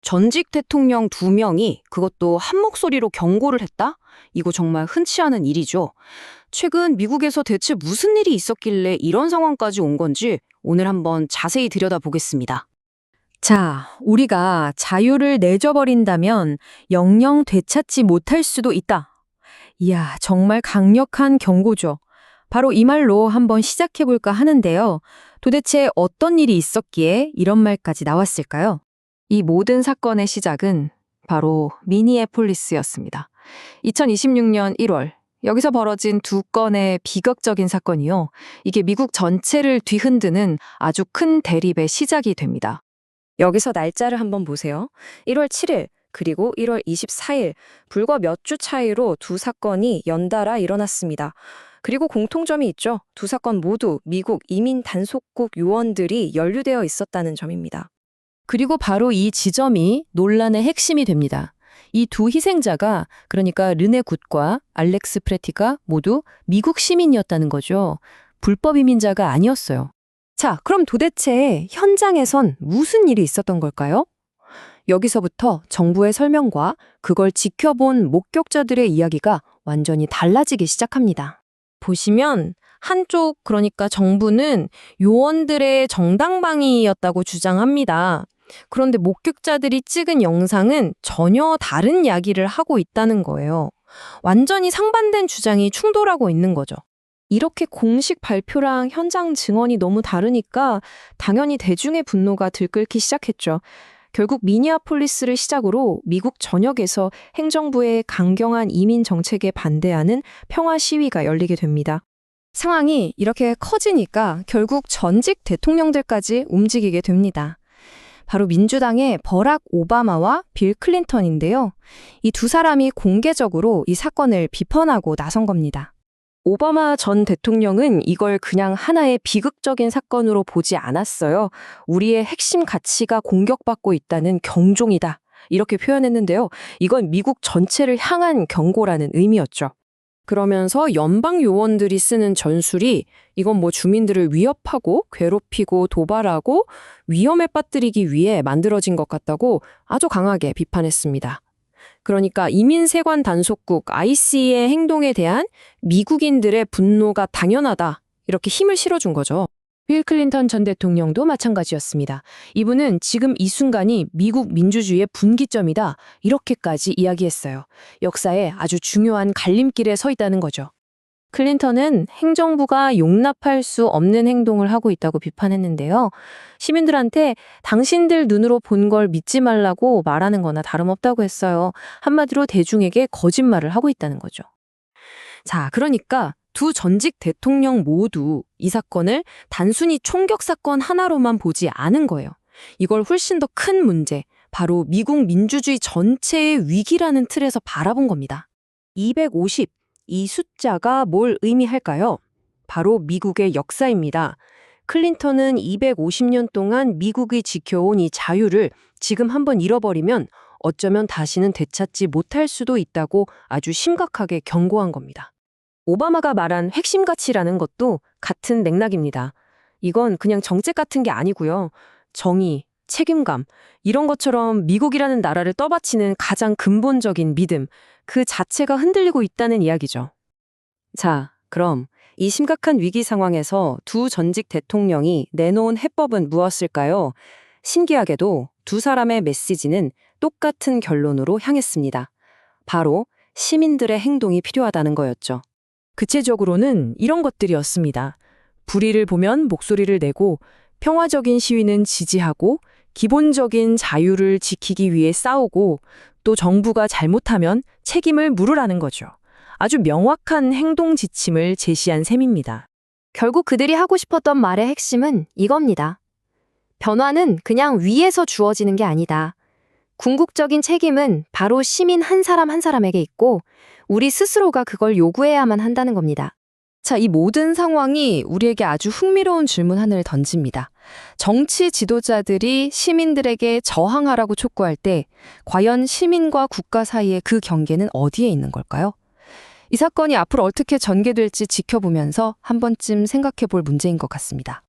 전직 대통령 2명이 그것도 한 목소리로 경고를 했다? 이거 정말 흔치 않은 일이죠. 최근 미국에서 대체 무슨 일이 있었길래 이런 상황까지 온 건지 오늘 한번 자세히 들여다보겠습니다. 자, 우리가 자유를 내줘버린다면 영영 되찾지 못할 수도 있다. 이야, 정말 강력한 경고죠. 바로 이 말로 한번 시작해볼까 하는데요. 도대체 어떤 일이 있었기에 이런 말까지 나왔을까요? 이 모든 사건의 시작은 바로 미니애폴리스였습니다. 2026년 1월, 여기서 벌어진 2건의 비극적인 사건이요. 이게 미국 전체를 뒤흔드는 아주 큰 대립의 시작이 됩니다. 여기서 날짜를 한번 보세요. 1월 7일 그리고 1월 24일 불과 몇 주 차이로 두 사건이 연달아 일어났습니다. 그리고 공통점이 있죠. 두 사건 모두 미국 이민 단속국 요원들이 연루되어 있었다는 점입니다. 그리고 바로 이 지점이 논란의 핵심이 됩니다. 이 두 희생자가 그러니까 르네 굿과 알렉스 프레티가 모두 미국 시민이었다는 거죠. 불법 이민자가 아니었어요. 자, 그럼 도대체 현장에선 무슨 일이 있었던 걸까요? 여기서부터 정부의 설명과 그걸 지켜본 목격자들의 이야기가 완전히 달라지기 시작합니다. 보시면 한쪽 그러니까 정부는 요원들의 정당방위였다고 주장합니다. 그런데 목격자들이 찍은 영상은 전혀 다른 이야기를 하고 있다는 거예요. 완전히 상반된 주장이 충돌하고 있는 거죠. 이렇게 공식 발표랑 현장 증언이 너무 다르니까 당연히 대중의 분노가 들끓기 시작했죠. 결국 미니애폴리스를 시작으로 미국 전역에서 행정부의 강경한 이민 정책에 반대하는 평화 시위가 열리게 됩니다. 상황이 이렇게 커지니까 결국 전직 대통령들까지 움직이게 됩니다. 바로 민주당의 버락 오바마와 빌 클린턴인데요. 이 두 사람이 공개적으로 이 사건을 비판하고 나선 겁니다. 오바마 전 대통령은 이걸 그냥 하나의 비극적인 사건으로 보지 않았어요. 우리의 핵심 가치가 공격받고 있다는 경종이다. 이렇게 표현했는데요. 이건 미국 전체를 향한 경고라는 의미였죠. 그러면서 연방 요원들이 쓰는 전술이 이건 뭐 주민들을 위협하고 괴롭히고 도발하고 위험에 빠뜨리기 위해 만들어진 것 같다고 아주 강하게 비판했습니다. 그러니까 이민세관 단속국 IC의 행동에 대한 미국인들의 분노가 당연하다. 이렇게 힘을 실어준 거죠. 빌 클린턴 전 대통령도 마찬가지였습니다. 이분은 지금 이 순간이 미국 민주주의의 분기점이다. 이렇게까지 이야기했어요. 역사에 아주 중요한 갈림길에 서 있다는 거죠. 클린턴은 행정부가 용납할 수 없는 행동을 하고 있다고 비판했는데요. 시민들한테 당신들 눈으로 본 걸 믿지 말라고 말하는 거나 다름없다고 했어요. 한마디로 대중에게 거짓말을 하고 있다는 거죠. 자, 그러니까 두 전직 대통령 모두 이 사건을 단순히 총격 사건 하나로만 보지 않은 거예요. 이걸 훨씬 더 큰 문제, 바로 미국 민주주의 전체의 위기라는 틀에서 바라본 겁니다. 250, 이 숫자가 뭘 의미할까요? 바로 미국의 역사입니다. 클린턴은 250년 동안 미국이 지켜온 이 자유를 지금 한번 잃어버리면 어쩌면 다시는 되찾지 못할 수도 있다고 아주 심각하게 경고한 겁니다. 오바마가 말한 핵심 가치라는 것도 같은 맥락입니다. 이건 그냥 정책 같은 게 아니고요. 정의, 책임감, 이런 것처럼 미국이라는 나라를 떠받치는 가장 근본적인 믿음, 그 자체가 흔들리고 있다는 이야기죠. 자, 그럼 이 심각한 위기 상황에서 두 전직 대통령이 내놓은 해법은 무엇일까요? 신기하게도 두 사람의 메시지는 똑같은 결론으로 향했습니다. 바로 시민들의 행동이 필요하다는 거였죠. 구체적으로는 이런 것들이었습니다. 불의를 보면 목소리를 내고 평화적인 시위는 지지하고 기본적인 자유를 지키기 위해 싸우고 또 정부가 잘못하면 책임을 물으라는 거죠. 아주 명확한 행동 지침을 제시한 셈입니다. 결국 그들이 하고 싶었던 말의 핵심은 이겁니다. 변화는 그냥 위에서 주어지는 게 아니다. 궁극적인 책임은 바로 시민 한 사람 한 사람에게 있고 우리 스스로가 그걸 요구해야만 한다는 겁니다. 자, 이 모든 상황이 우리에게 아주 흥미로운 질문 하나를 던집니다. 정치 지도자들이 시민들에게 저항하라고 촉구할 때 과연 시민과 국가 사이의 그 경계는 어디에 있는 걸까요? 이 사건이 앞으로 어떻게 전개될지 지켜보면서 한 번쯤 생각해 볼 문제인 것 같습니다.